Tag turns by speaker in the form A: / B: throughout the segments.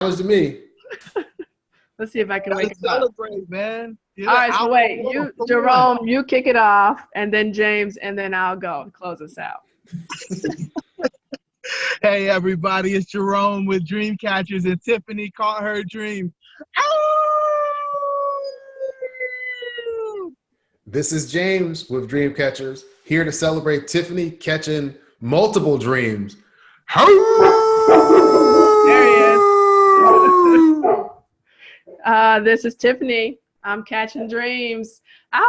A: To me.
B: Let's see if I can wake him
C: celebrate, up. Man.
B: All right, so wait, Jerome, you kick it off, and then James, and then I'll go and close us out.
C: Hey, everybody, it's Jerome with Dreamcatchers, and Tiffany caught her dream.
A: This is James with Dreamcatchers, here to celebrate Tiffany catching multiple dreams.
B: There he is. This is Tiffany. I'm catching dreams. Ow!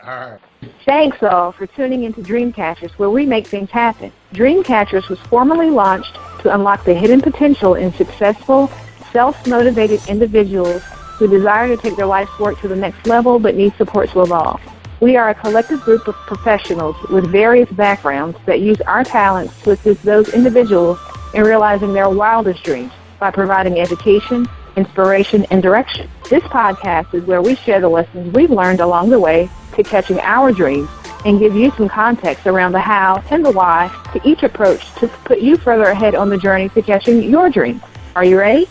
A: All right.
D: Thanks all for tuning into Dreamcatchers, where we make things happen. Dreamcatchers was formally launched to unlock the hidden potential in successful, self-motivated individuals who desire to take their life's work to the next level but need support to evolve. We are a collective group of professionals with various backgrounds that use our talents to assist those individuals in realizing their wildest dreams by providing education, inspiration, and direction. This podcast is where we share the lessons we've learned along the way to catching our dreams and give you some context around the how and the why to each approach to put you further ahead on the journey to catching your dreams. Are you ready?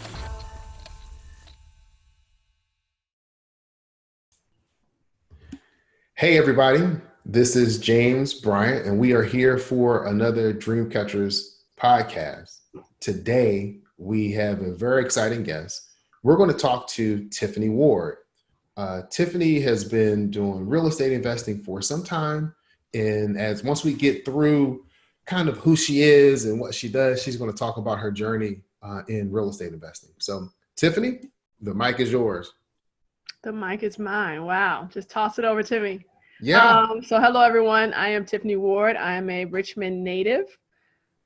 A: Hey, everybody. This is James Bryant, and we are here for another Dreamcatchers podcast. Today, we have a very exciting guest. We're going to talk to Tiffany Ward. Tiffany has been doing real estate investing for some time, and once we get through kind of who she is and what she does, she's going to talk about her journey in real estate investing. So, Tiffany, the mic is yours.
B: The mic is mine. Wow. Just toss it over to me.
A: Yeah.
B: So hello, everyone. I am Tiffany Ward. I am a Richmond native.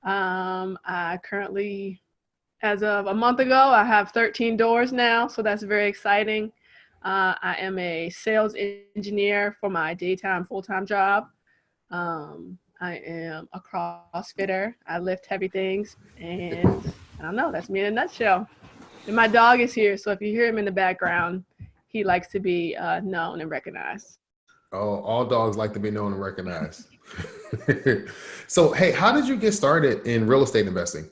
B: I currently, as of a month ago, I have 13 doors now. So that's very exciting. I am a sales engineer for my daytime full-time job. I am a CrossFitter. I lift heavy things. And I don't know, that's me in a nutshell. And my dog is here. So if you hear him in the background, he likes to be known and recognized.
A: Oh, all dogs like to be known and recognized. So, hey, how did you get started in real estate investing?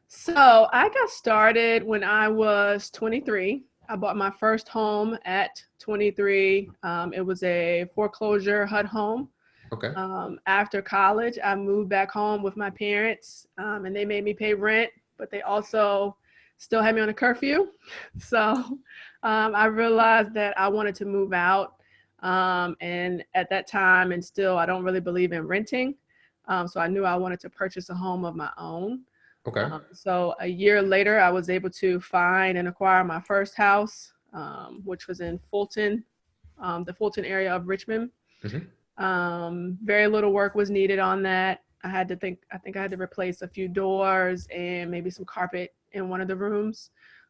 B: So I got started when I was 23. I bought my first home at 23. It was a foreclosure HUD home.
A: Okay.
B: After college, I moved back home with my parents, and they made me pay rent, but they also still had me on a curfew. So I realized that I wanted to move out. And at that time, and still, I don't really believe in renting. So I knew I wanted to purchase a home of my own.
A: Okay.
B: So a year later, I was able to find and acquire my first house, which was in Fulton, the Fulton area of Richmond. Mm-hmm. Very little work was needed on that. I think I had to replace a few doors and maybe some carpet in one of the rooms.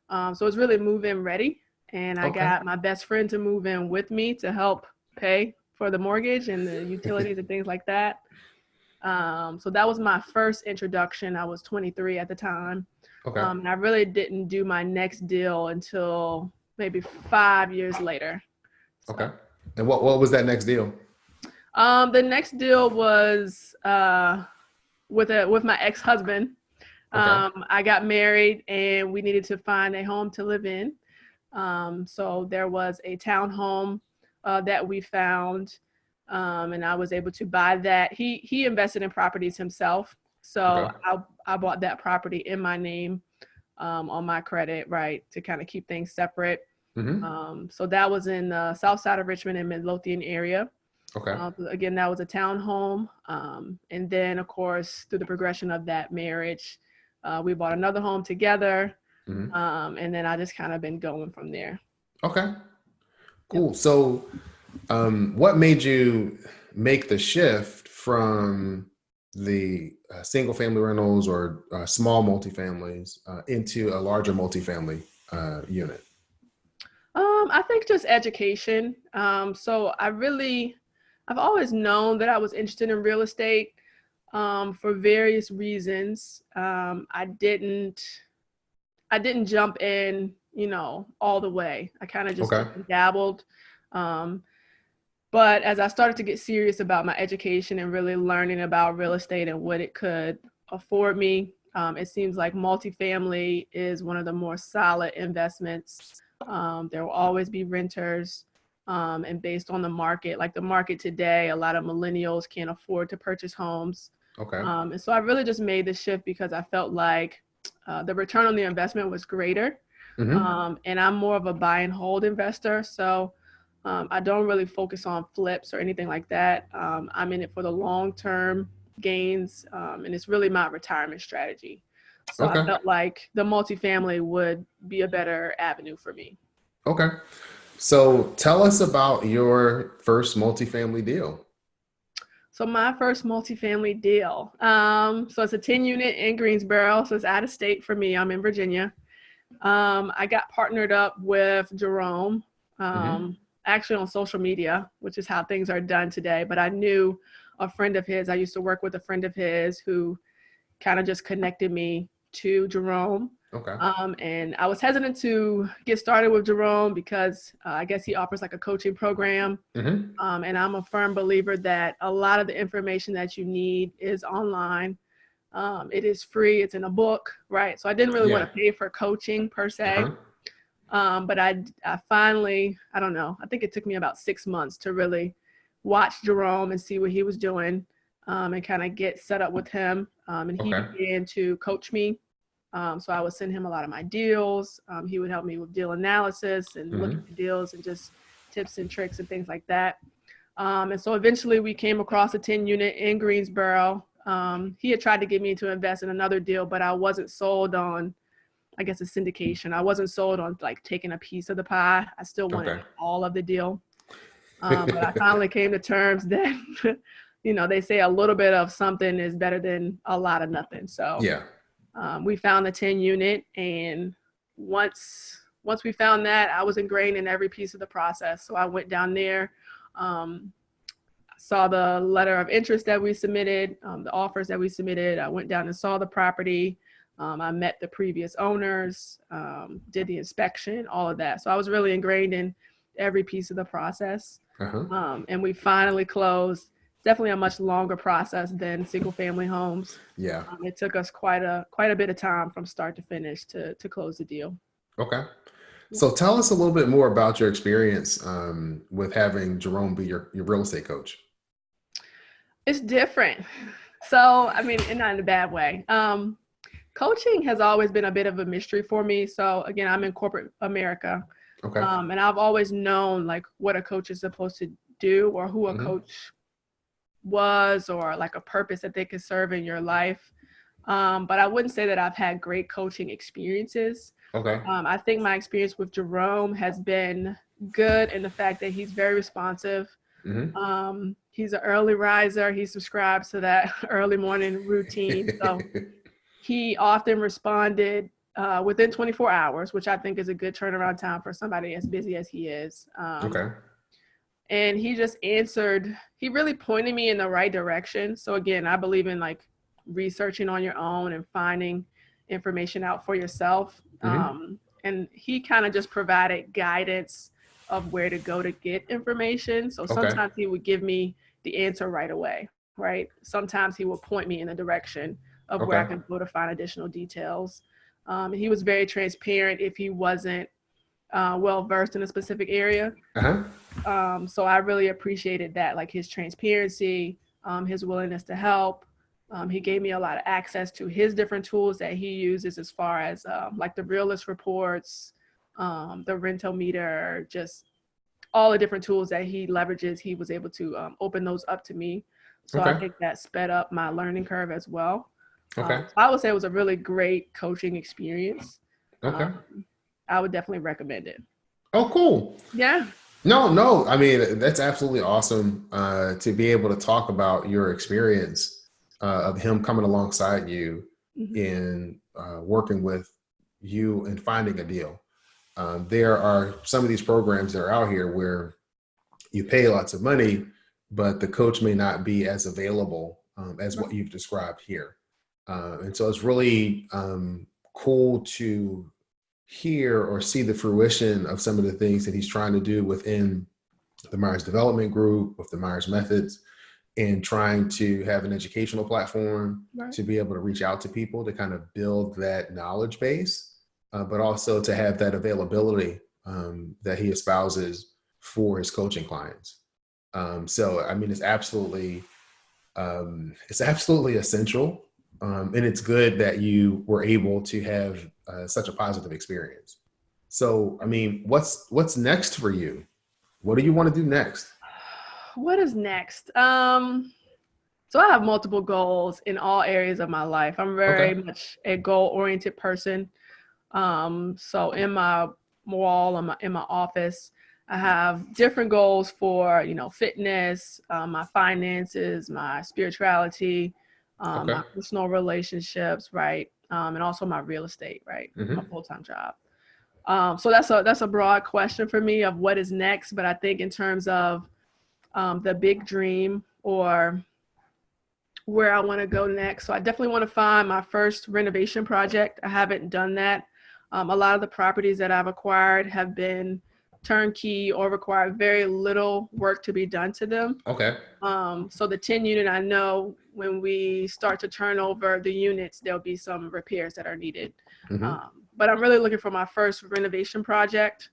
B: So it was really move-in ready. And I got my best friend to move in with me to help pay for the mortgage and the utilities and things like that. So that was my first introduction. I was 23 at the time. Okay. And I really didn't do my next deal until maybe 5 years later. So. Okay.
A: And what was that next deal?
B: The next deal was with my ex-husband. I got married and we needed to find a home to live in. So there was a townhome that we found, and I was able to buy that. He invested in properties himself, so I bought that property in my name on my credit, right, to kind of keep things separate. Mm-hmm. So that was in the south side of Richmond in Midlothian area. Okay. Again, that was a townhome, and then of course through the progression of that marriage, we bought another home together. Mm-hmm. And then I just kind of been going from there.
A: Okay, cool. Yep. So what made you make the shift from the single family rentals or small multifamilies into a larger multifamily unit?
B: I think just education. So I've always known that I was interested in real estate for various reasons. I didn't jump in, all the way. I kind of just dabbled. But as I started to get serious about my education and really learning about real estate and what it could afford me. It seems like multifamily is one of the more solid investments. There will always be renters. And based on the market, like the market today, a lot of millennials can't afford to purchase homes.
A: Okay.
B: And so I really just made the shift because I felt like the return on the investment was greater. And I'm more of a buy and hold investor. So I don't really focus on flips or anything like that. I'm in it for the long-term gains, and it's really my retirement strategy. So I felt like the multifamily would be a better avenue for me.
A: Okay. So tell us about your first multifamily deal.
B: So my first multifamily deal. So it's a 10 unit in Greensboro. So it's out of state for me. I'm in Virginia. I got partnered up with Jerome, actually on social media, which is how things are done today. But I knew a friend of his. I used to work with a friend of his who kind of just connected me to Jerome.
A: Okay.
B: And I was hesitant to get started with Jerome because I guess he offers like a coaching program. And I'm a firm believer that a lot of the information that you need is online. It is free. It's in a book, right? So I didn't really want to pay for coaching per se. But I finally, I don't know, I think it took me about 6 months to really watch Jerome and see what he was doing, and kind of get set up with him. And he began to coach me. So I would send him a lot of my deals. He would help me with deal analysis and look at the deals and just tips and tricks and things like that. And so eventually we came across a 10 unit in Greensboro. He had tried to get me to invest in another deal, but I wasn't sold on, I guess, a syndication. I wasn't sold on like taking a piece of the pie. I still wanted all of the deal. But I finally came to terms that, they say a little bit of something is better than a lot of nothing. So we found the 10 unit. And once we found that, I was ingrained in every piece of the process. So I went down there, saw the letter of interest that we submitted, the offers that we submitted. I went down and saw the property. I met the previous owners, did the inspection, all of that. So I was really ingrained in every piece of the process. And we finally closed. Definitely a much longer process than single family homes. It took us quite a bit of time from start to finish to close the deal. Okay.
A: So tell us a little bit more about your experience with having Jerome be your real estate coach.
B: It's different. So, I mean, and not in a bad way. Coaching has always been a bit of a mystery for me. So again, I'm in corporate America. And I've always known like what a coach is supposed to do or who a coach was, or like a purpose that they could serve in your life. But I wouldn't say that I've had great coaching experiences. I think my experience with Jerome has been good in the fact that he's very responsive. He's an early riser. He subscribes to that early morning routine. So he often responded within 24 hours, which I think is a good turnaround time for somebody as busy as he is. And he just answered, he really pointed me in the right direction. So again, I believe in like researching on your own and finding information out for yourself. And he kind of just provided guidance of where to go to get information. So sometimes he would give me the answer right away, right? Sometimes he would point me in the direction of where I can go to find additional details. He was very transparent if he wasn't well-versed in a specific area. So I really appreciated that, like his transparency, his willingness to help. He gave me a lot of access to his different tools that he uses as far as like the realist reports, the rental meter, just all the different tools that he leverages. He was able to open those up to me. So I think that sped up my learning curve as well. So I would say it was a really great coaching experience. I would definitely recommend it.
A: Oh, cool.
B: Yeah.
A: No. I mean, that's absolutely awesome to be able to talk about your experience of him coming alongside you in working with you and finding a deal. There are some of these programs that are out here where you pay lots of money, but the coach may not be as available as what you've described here. And so it's really cool to hear or see the fruition of some of the things that he's trying to do within the Myers Development Group, with the Myers Methods, in trying to have an educational platform
B: Right.
A: to be able to reach out to people to kind of build that knowledge base, but also to have that availability that he espouses for his coaching clients. So, I mean, it's absolutely essential. And it's good that you were able to have such a positive experience. So, I mean, what's next for you? What do you want to do next?
B: What is next? So I have multiple goals in all areas of my life. I'm very much a goal-oriented person. So in my wall, in my office, I have different goals for, you know, fitness, my finances, my spirituality, my personal relationships, right? And also my real estate, right? My full-time job. So that's a broad question for me of what is next. But I think in terms of the big dream or where I want to go next. So I definitely want to find my first renovation project. I haven't done that. A lot of the properties that I've acquired have been turnkey or require very little work to be done to them.
A: Okay.
B: So the 10 unit, I know when we start to turn over the units, there'll be some repairs that are needed. But I'm really looking for my first renovation project.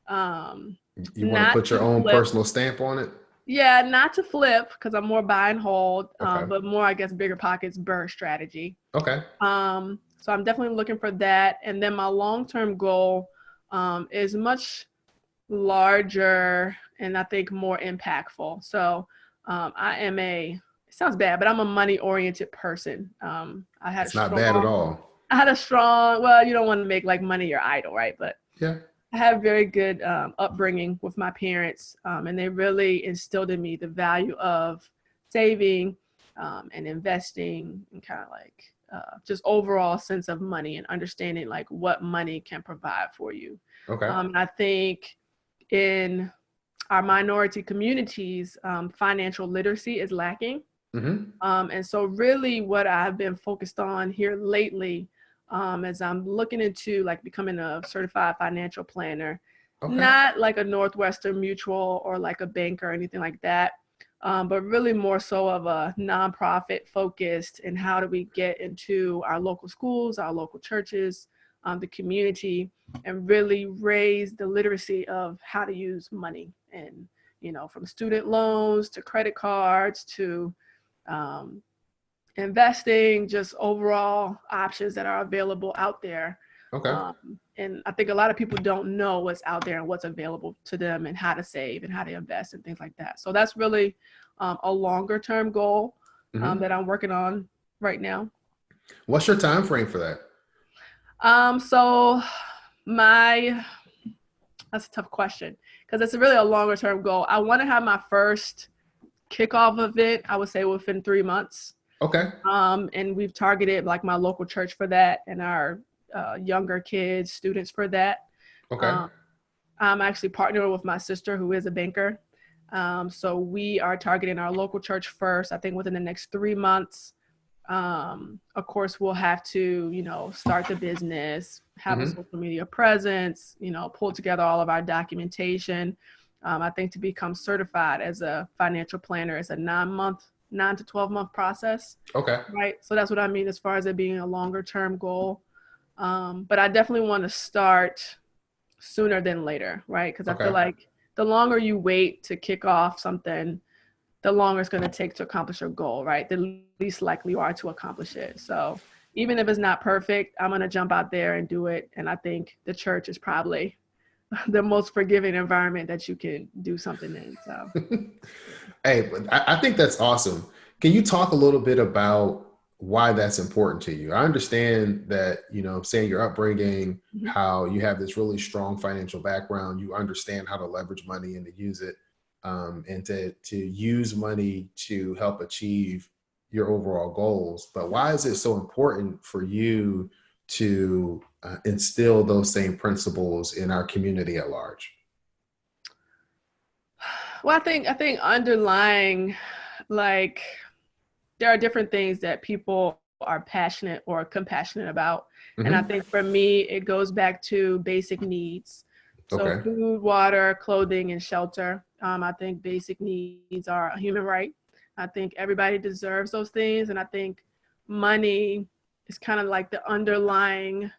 A: You want to put your own personal stamp on it?
B: Yeah, not to flip because I'm more buy and hold, but more, I guess, bigger pockets, BRRRR strategy.
A: Okay.
B: So I'm definitely looking for that. And then my long-term goal is much larger and I think more impactful. So it sounds bad, but I'm a money-oriented person.
A: It's not bad at all.
B: I had a strong, well, you don't want to make like money your idol, right? But
A: yeah.
B: I had a very good upbringing with my parents, and they really instilled in me the value of saving and investing and kind of like just overall sense of money and understanding like what money can provide for you.
A: Okay.
B: I think in our minority communities, financial literacy is lacking. And so really what I've been focused on here lately as I'm looking into like becoming a certified financial planner, not like a Northwestern Mutual or like a bank or anything like that, but really more so of a nonprofit focused and how do we get into our local schools, our local churches, the community, and really raise the literacy of how to use money. And, you know, from student loans to credit cards to investing, just overall options that are available out there. And I think a lot of people don't know what's out there and what's available to them and how to save and how to invest and things like that. So that's really a longer term goal that I'm working on right now.
A: What's your time frame for that?
B: So that's a tough question because it's really a longer term goal. I want to have my first kickoff event, I would say within 3 months. And we've targeted like my local church for that and our younger kids, students for that. I'm actually partnering with my sister who is a banker. So we are targeting our local church first, I think within the next 3 months. Of course, we'll have to, you know, start the business, have a social media presence, you know, pull together all of our documentation. I think to become certified as a financial planner is a 9 to 12 month process. Right. So that's what I mean as far as it being a longer term goal. But I definitely want to start sooner than later. Right. Because I feel like the longer you wait to kick off something, the longer it's going to take to accomplish your goal. Right. The least likely you are to accomplish it. So even if it's not perfect, I'm going to jump out there and do it. And I think the church is probably the most forgiving environment that you can do something in. So.
A: Hey, I think that's awesome. Can you talk a little bit about why that's important to you? I understand that, you know, saying your upbringing, how you have this really strong financial background, you understand how to leverage money and to use it, and to use money to help achieve your overall goals. But why is it so important for you to instill those same principles in our community at large?
B: Well, I think underlying, like, there are different things that people are passionate or compassionate about. And I think for me, it goes back to basic needs. So food, water, clothing, and shelter. I think basic needs are a human right. I think everybody deserves those things. And I think money is kind of like the underlying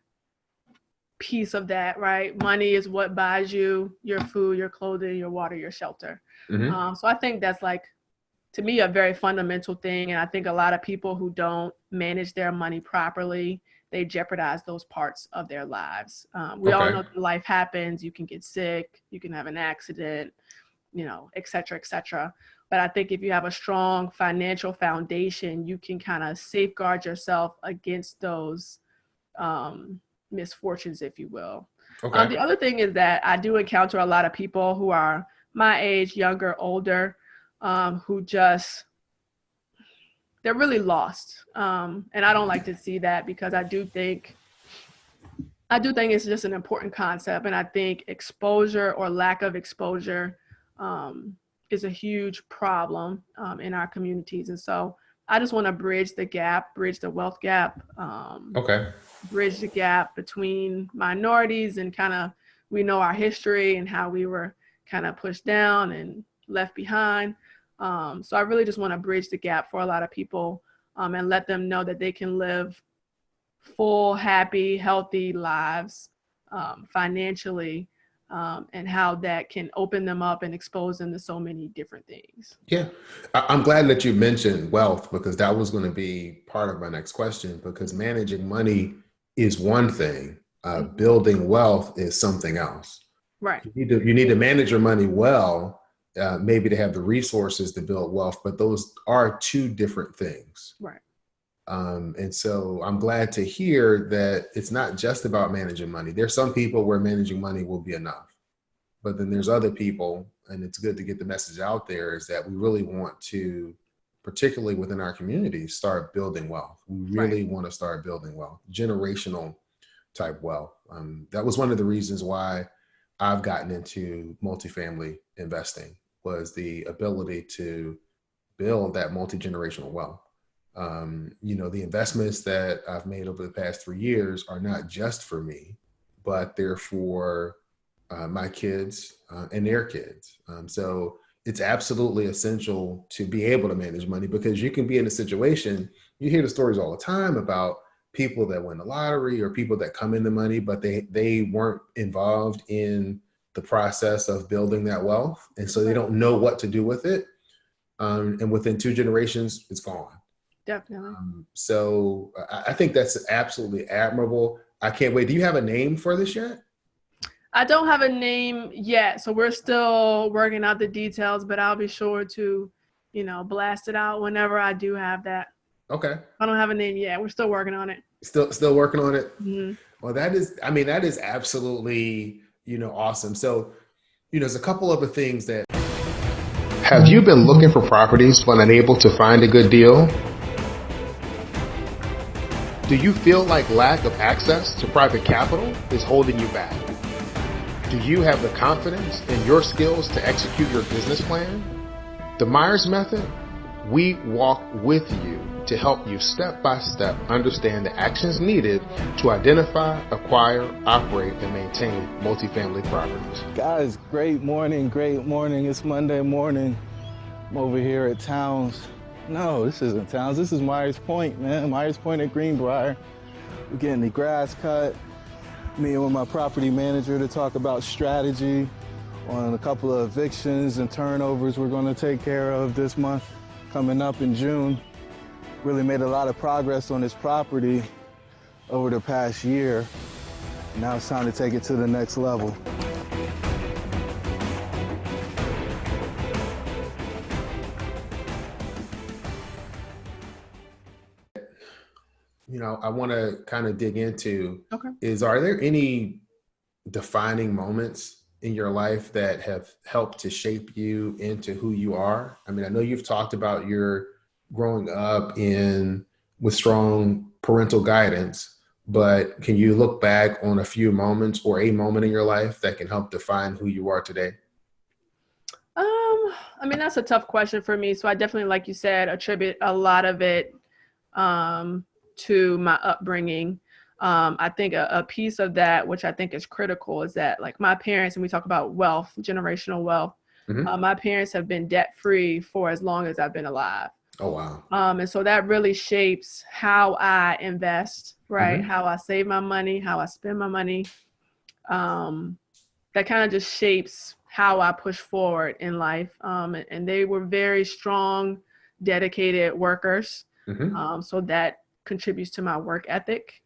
B: piece of that, right? Money is what buys you your food, your clothing, your water, your shelter. So I think that's like, to me, a very fundamental thing. And I think a lot of people who don't manage their money properly, they jeopardize those parts of their lives. We all know that life happens. You can get sick, you can have an accident, you know, et cetera, et cetera. But I think if you have a strong financial foundation, you can kind of safeguard yourself against those misfortunes, if you will. The other thing is that I do encounter a lot of people who are my age, younger, older, who just, they're really lost. And I don't like to see that, because I do think it's just an important concept. And I think exposure or lack of exposure is a huge problem in our communities. And so I just want to bridge the wealth gap, bridge the gap between minorities, and kind of, we know our history and how we were kind of pushed down and left behind. So I really just want to bridge the gap for a lot of people, and let them know that they can live full, happy, healthy lives financially, and how that can open them up and expose them to so many different things.
A: Yeah, I'm glad that you mentioned wealth, because that was going to be part of my next question, because managing money is one thing. Building wealth is something else.
B: Right.
A: You need to manage your money well, maybe to have the resources to build wealth, but those are two different things.
B: Right.
A: And so I'm glad to hear that it's not just about managing money. There's some people where managing money will be enough, but then there's other people, and it's good to get the message out there, is that we really want to, particularly within our communities, start building wealth. We really want to start building wealth, generational type wealth. That was one of the reasons why I've gotten into multifamily investing, was the ability to build that multi-generational wealth. You know, the investments that I've made over the past 3 years are not just for me, but they're for my kids and their kids. So it's absolutely essential to be able to manage money, because you can be in a situation, you hear the stories all the time about people that win the lottery or people that come into money, but they weren't involved in the process of building that wealth. And so they don't know what to do with it. And within 2 generations, it's gone.
B: Definitely.
A: So I think that's absolutely admirable. I can't wait. Do you have a name for this yet?
B: I don't have a name yet, so we're still working out the details, but I'll be sure to, you know, blast it out whenever I do have that.
A: Okay.
B: I don't have a name yet. We're still working on it.
A: Still working on it.
B: Mm-hmm.
A: Well, that is absolutely, you know, awesome. So, you know, there's a couple other things that. Have you been looking for properties but unable to find a good deal? Do you feel like lack of access to private capital is holding you back? Do you have the confidence in your skills to execute your business plan? The Myers Method, we walk with you to help you step by step understand the actions needed to identify, acquire, operate, and maintain multifamily properties.
E: Guys, great morning, great morning. It's Monday morning. I'm over here at Towns. No, this isn't Towns. This is Myers Point, man. Myers Point at Greenbrier. We're getting the grass cut. Meeting with my property manager to talk about strategy on a couple of evictions and turnovers we're going to take care of this month coming up in June. Really made a lot of progress on this property over the past year. Now it's time to take it to the next level.
A: You know, I want to kind of dig into are there any defining moments in your life that have helped to shape you into who you are? I mean, I know you've talked about your growing up with strong parental guidance, but can you look back on a few moments or a moment in your life that can help define who you are today?
B: I mean, that's a tough question for me. So I definitely, like you said, attribute a lot of it to my upbringing. I think a piece of that, which I think is critical, is that like my parents, and we talk about wealth, generational wealth, My parents have been debt free for as long as I've been alive.
A: Oh, wow.
B: And so that really shapes how I invest, right? How I save my money, how I spend my money. That kind of just shapes how I push forward in life. And they were very strong, dedicated workers. So that contributes to my work ethic.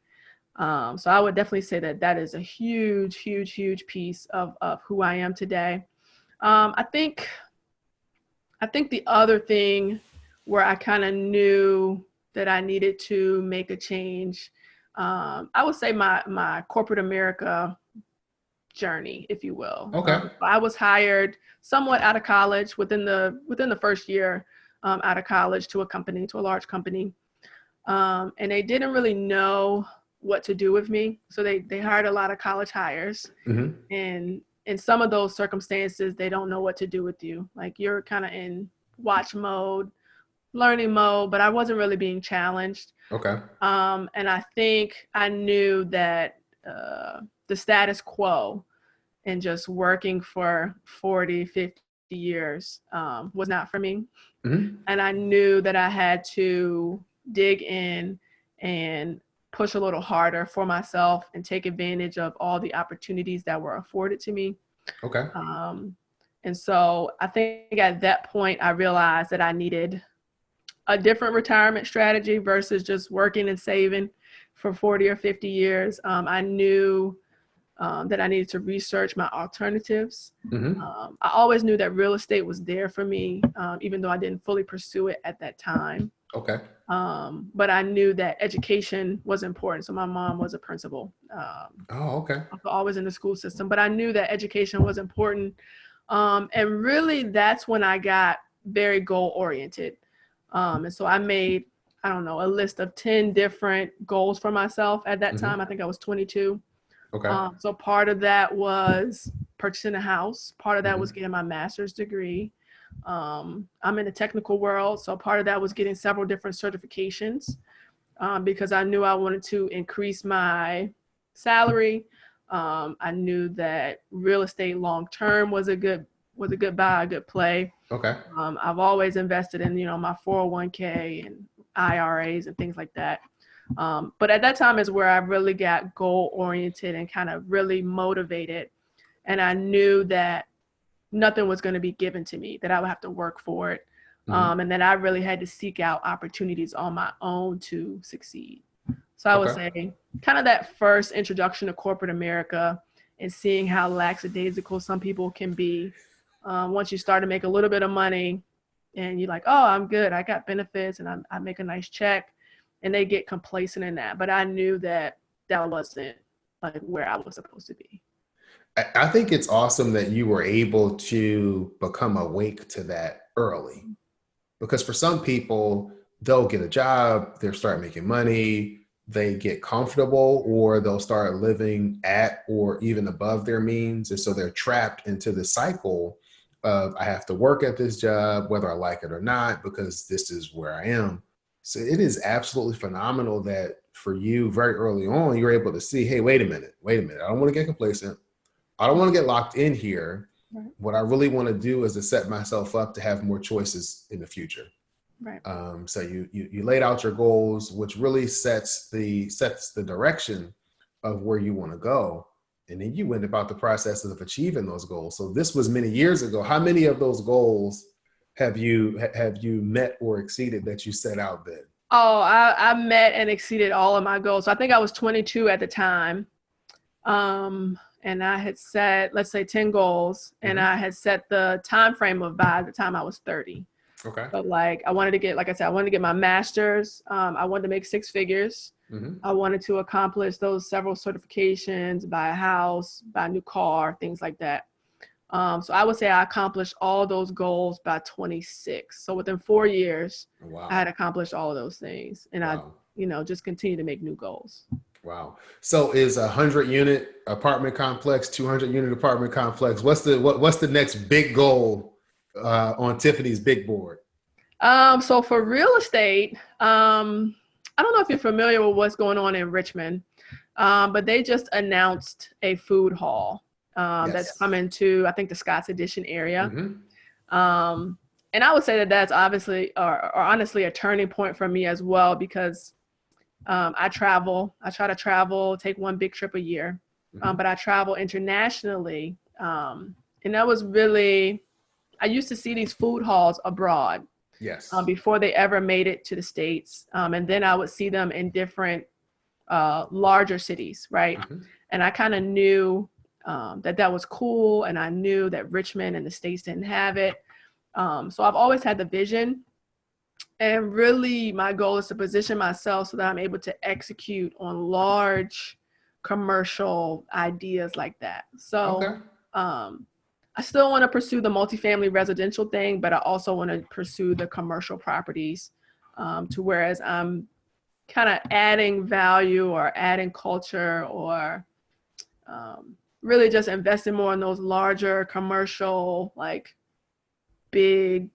B: So I would definitely say that that is a huge, huge, huge piece of who I am today. I think the other thing where I kind of knew that I needed to make a change, I would say my corporate America journey, if you will.
A: Okay.
B: I was hired somewhat out of college within the first year out of college to a large company. And they didn't really know what to do with me. So they hired a lot of college hires. And in some of those circumstances, they don't know what to do with you. Like you're kind of in watch mode, learning mode, but I wasn't really being challenged.
A: Okay.
B: And I think I knew that the status quo and just working for 40, 50 years was not for me. And I knew that I had to dig in and push a little harder for myself and take advantage of all the opportunities that were afforded to me.
A: Okay.
B: And so I think at that point, I realized that I needed a different retirement strategy versus just working and saving for 40 or 50 years. I knew that I needed to research my alternatives. I always knew that real estate was there for me, even though I didn't fully pursue it at that time.
A: Okay.
B: But I knew that education was important. So my mom was a principal.
A: Okay.
B: Always in the school system, but I knew that education was important. And really that's when I got very goal oriented. And so I made, I don't know, a list of 10 different goals for myself at that time. I think I was 22.
A: Okay.
B: So part of that was purchasing a house. Part of that was getting my master's degree. I'm in the technical world. So part of that was getting several different certifications because I knew I wanted to increase my salary. I knew that real estate long-term was a good buy, a good play.
A: Okay.
B: I've always invested in, my 401k and IRAs and things like that. But at that time is where I really got goal oriented and kind of really motivated. And I knew that nothing was going to be given to me, that I would have to work for it. And that I really had to seek out opportunities on my own to succeed. So I would say kind of that first introduction to corporate America and seeing how lackadaisical some people can be. Once you start to make a little bit of money and you're like, oh, I'm good. I got benefits and I make a nice check. And they get complacent in that. But I knew that that wasn't like where I was supposed to be.
A: I think it's awesome that you were able to become awake to that early. Because for some people, they'll get a job, they'll start making money, they get comfortable, or they'll start living at or even above their means. And so they're trapped into the cycle of, I have to work at this job, whether I like it or not, because this is where I am. So it is absolutely phenomenal that for you very early on, you're able to see, hey, wait a minute. I don't want to get complacent. I don't want to get locked in here. Right. What I really want to do is to set myself up to have more choices in the future.
B: Right.
A: So you laid out your goals, which really sets the direction of where you want to go. And then you went about the process of achieving those goals. So this was many years ago. How many of those goals have you met or exceeded that you set out then?
B: Oh, I met and exceeded all of my goals. So I think I was 22 at the time. And I had set, let's say 10 goals, and I had set the time frame of by the time I was 30.
A: Okay.
B: So like I wanted to get my master's. I wanted to make 6 figures. I wanted to accomplish those several certifications, buy a house, buy a new car, things like that. So I would say I accomplished all those goals by 26. So within 4 years, I had accomplished all of those things. And I just continue to make new goals.
A: Wow. So is a 100-unit apartment complex, 200-unit apartment complex, what's the next big goal on Tiffany's big board?
B: So for real estate, I don't know if you're familiar with what's going on in Richmond, but they just announced a food hall that's coming to, I think, the Scotts Addition area. And I would say that that's obviously or honestly a turning point for me as well, because I travel. I try to travel, take one big trip a year, but I travel internationally. And that was really, I used to see these food halls abroad.
A: Yes.
B: Before they ever made it to the States. And then I would see them in different larger cities, right? And I kind of knew that was cool. And I knew that Richmond and the States didn't have it. So I've always had the vision. And really, my goal is to position myself so that I'm able to execute on large commercial ideas like that. So I still want to pursue the multifamily residential thing, but I also want to pursue the commercial properties to whereas I'm kind of adding value or adding culture or really just investing more in those larger commercial, like big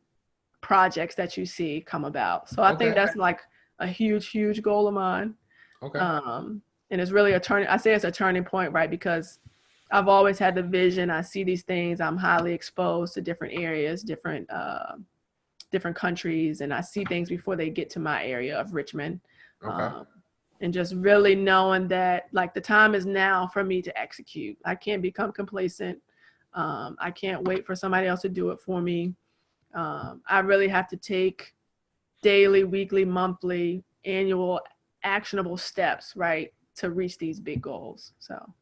B: projects that you see come about. So I think that's like a huge, huge goal of mine. And it's really I say it's a turning point, right? Because I've always had the vision. I see these things. I'm highly exposed to different areas, different countries, and I see things before they get to my area of Richmond. And just really knowing that like the time is now for me to execute. I can't become complacent. I can't wait for somebody else to do it for me. I really have to take daily, weekly, monthly, annual, actionable steps, right, to reach these big goals. So.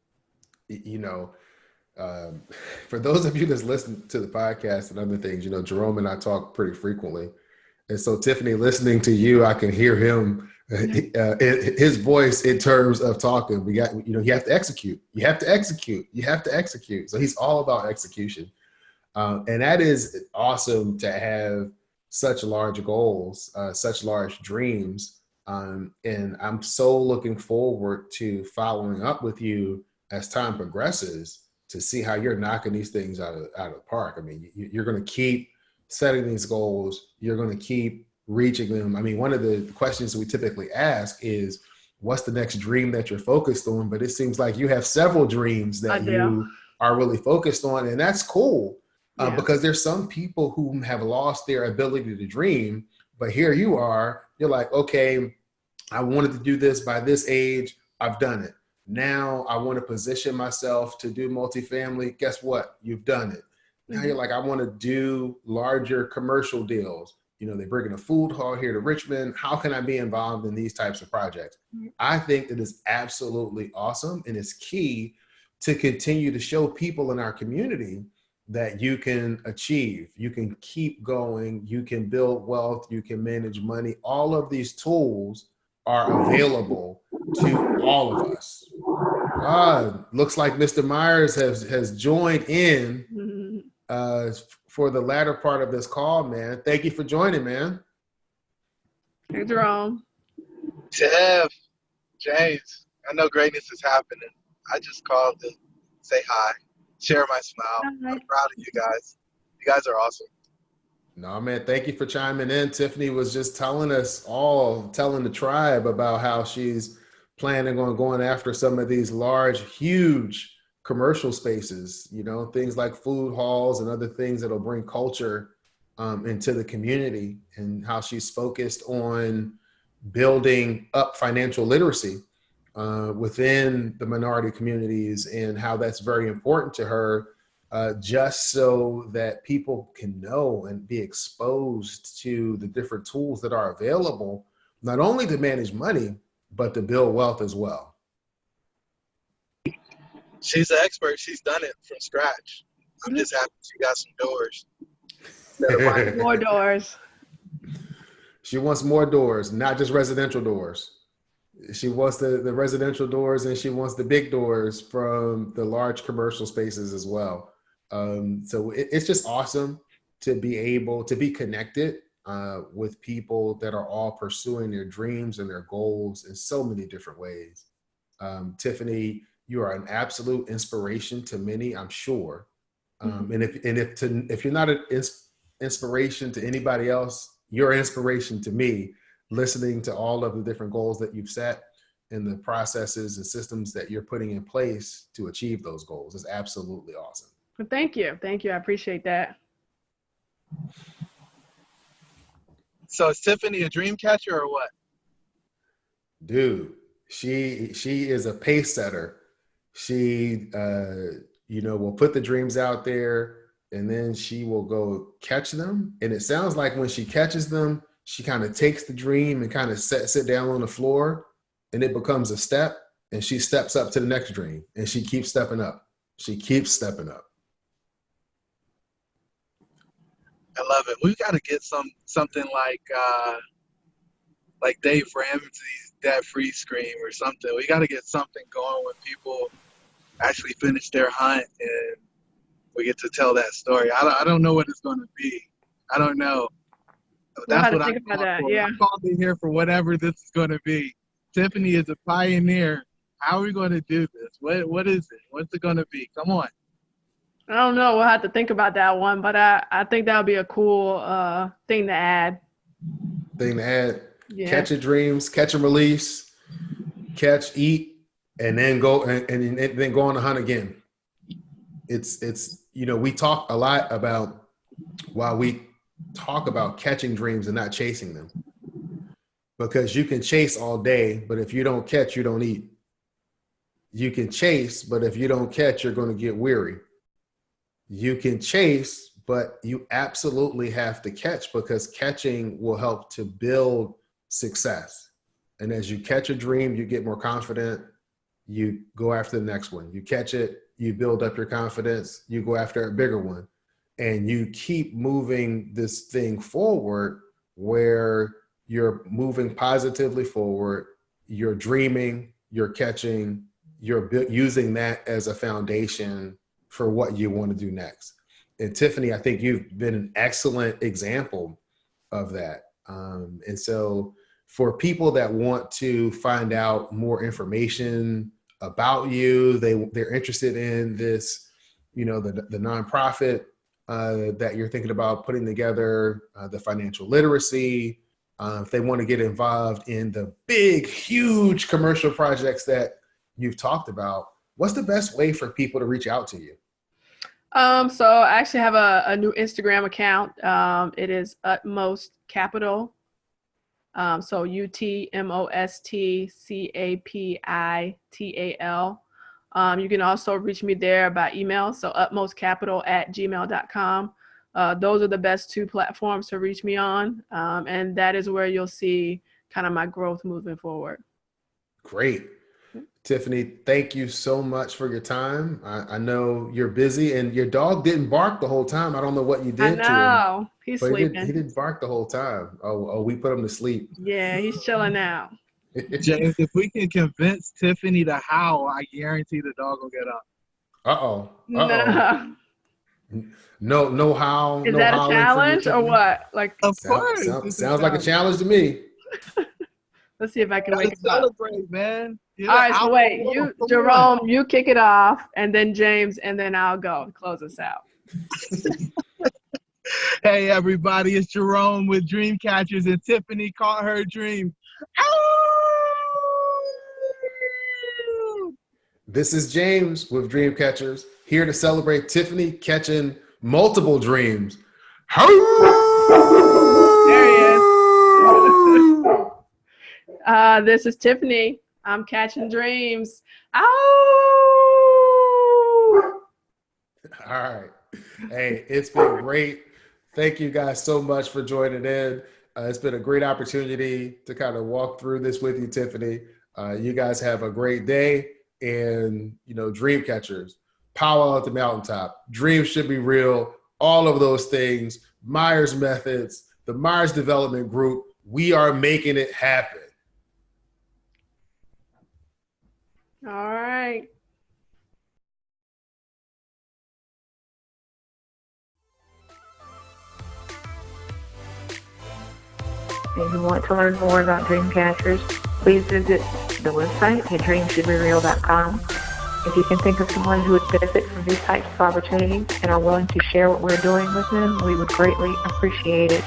A: You know, for those of you that's listened to the podcast and other things, you know, Jerome and I talk pretty frequently. And so Tiffany, listening to you, I can hear him, his voice in terms of talking. We got, you know, you have to execute. You have to execute. You have to execute. So he's all about execution. And that is awesome to have such large goals, such large dreams. And I'm so looking forward to following up with you as time progresses to see how you're knocking these things out of the park. I mean, you're going to keep setting these goals. You're going to keep reaching them. I mean, one of the questions we typically ask is, what's the next dream that you're focused on? But it seems like you have several dreams that you are really focused on, and that's cool because there's some people who have lost their ability to dream, but here you are, you're like, okay, I wanted to do this by this age. I've done it. Now I want to position myself to do multifamily. Guess what? You've done it. Now you're like, I want to do larger commercial deals. You know, they're bringing a food hall here to Richmond. How can I be involved in these types of projects? I think it is absolutely awesome. And it's key to continue to show people in our community that you can achieve, you can keep going, you can build wealth, you can manage money. All of these tools are available to all of us. Looks like Mr. Myers has joined in for the latter part of this call, man. Thank you for joining, man.
B: Hey, Jerome.
C: Tiff, James, I know greatness is happening. I just called to say hi, share my smile.
B: Hi.
C: I'm proud of you guys. You guys are awesome.
A: No, man, thank you for chiming in. Tiffany was just telling the tribe about how she's planning on going after some of these large, huge commercial spaces, you know, things like food halls and other things that'll bring culture into the community, and how she's focused on building up financial literacy within the minority communities, and how that's very important to her, just so that people can know and be exposed to the different tools that are available, not only to manage money, but to build wealth as well.
C: She's an expert. She's done it from scratch. I'm just happy she got some doors.
B: More doors.
A: She wants more doors, not just residential doors. She wants the residential doors, and she wants the big doors from the large commercial spaces as well. So it's just awesome to be able to be connected with people that are all pursuing their dreams and their goals in so many different ways. Tiffany, you are an absolute inspiration to many, I'm sure. And if you're not an inspiration to anybody else, you're an inspiration to me, listening to all of the different goals that you've set and the processes and systems that you're putting in place to achieve those goals is absolutely awesome.
B: Well, thank you. I appreciate that.
C: So is Tiffany a dream catcher or what?
A: Dude, she is a pace setter. She will put the dreams out there, and then she will go catch them. And it sounds like when she catches them, she kind of takes the dream and kind of sit down on the floor, and it becomes a step, and she steps up to the next dream, and she keeps stepping up. She keeps stepping up.
C: I love it. We've got to get something like Dave Ramsey's Debt Free Scream or something. We got to get something going when people actually finish their hunt and we get to tell that story. I don't know what it's going to be. I don't know. That's what I called for.
B: Yeah.
C: I called in here for whatever this is going to be. Tiffany is a pioneer. How are we going to do this? What is it? What's it going to be? Come on.
B: I don't know. We'll have to think about that one, but I think that would be a cool thing to add.
A: Yeah. Catch your dreams, catch and release, catch, eat, and then go and then go on the hunt again. It's we talk a lot about while we talk about catching dreams and not chasing them. Because you can chase all day, but if you don't catch, you don't eat. You can chase, but if you don't catch, you're going to get weary. You can chase, but you absolutely have to catch, because catching will help to build success. And as you catch a dream, you get more confident. You go after the next one. You catch it, you build up your confidence, you go after a bigger one. And you keep moving this thing forward where you're moving positively forward. You're dreaming, you're catching, you're using that as a foundation for what you want to do next. And Tiffany, I think you've been an excellent example of that. And so for people that want to find out more information about you, they're interested in this, the nonprofit that you're thinking about putting together, the financial literacy, if they want to get involved in the big, huge commercial projects that you've talked about, what's the best way for people to reach out to you?
B: So I actually have a new Instagram account. It is Utmost Capital. So UTMOSTCAPITAL. You can also reach me there by email. So utmostcapital@gmail.com. Those are the best two platforms to reach me on. And that is where you'll see kind of my growth moving forward.
A: Great. Tiffany, thank you so much for your time. I know you're busy, and your dog didn't bark the whole time. I don't know what you did to him.
B: He's sleeping.
A: He didn't bark the whole time. Oh, we put him to sleep.
B: Yeah, he's chilling now.
C: James, if we can convince Tiffany to howl, I guarantee the dog will get up.
A: Uh-oh.
B: No.
A: No howl.
B: Is that a challenge or what? Like,
C: of course.
A: Sounds like a challenge to me.
B: Let's see if I can wake him up.
C: Celebrate, man.
B: All right, so wait, Jerome, you kick it off, and then James, and then I'll go and close us out.
C: Hey, everybody, it's Jerome with Dreamcatchers, and Tiffany caught her dream.
A: This is James with Dreamcatchers, here to celebrate Tiffany catching multiple dreams.
B: There he is. This is Tiffany. I'm catching dreams. Ow!
A: All right. Hey, it's been great. Thank you guys so much for joining in. It's been a great opportunity to kind of walk through this with you, Tiffany. You guys have a great day, and, dream catchers, power at the mountaintop, dreams should be real, all of those things, Myers Methods, the Myers Development Group, we are making it happen.
B: All right.
D: If you want to learn more about Dreamcatchers, please visit the website at dreamshouldbereal.com. If you can think of someone who would benefit from these types of opportunities and are willing to share what we're doing with them, we would greatly appreciate it.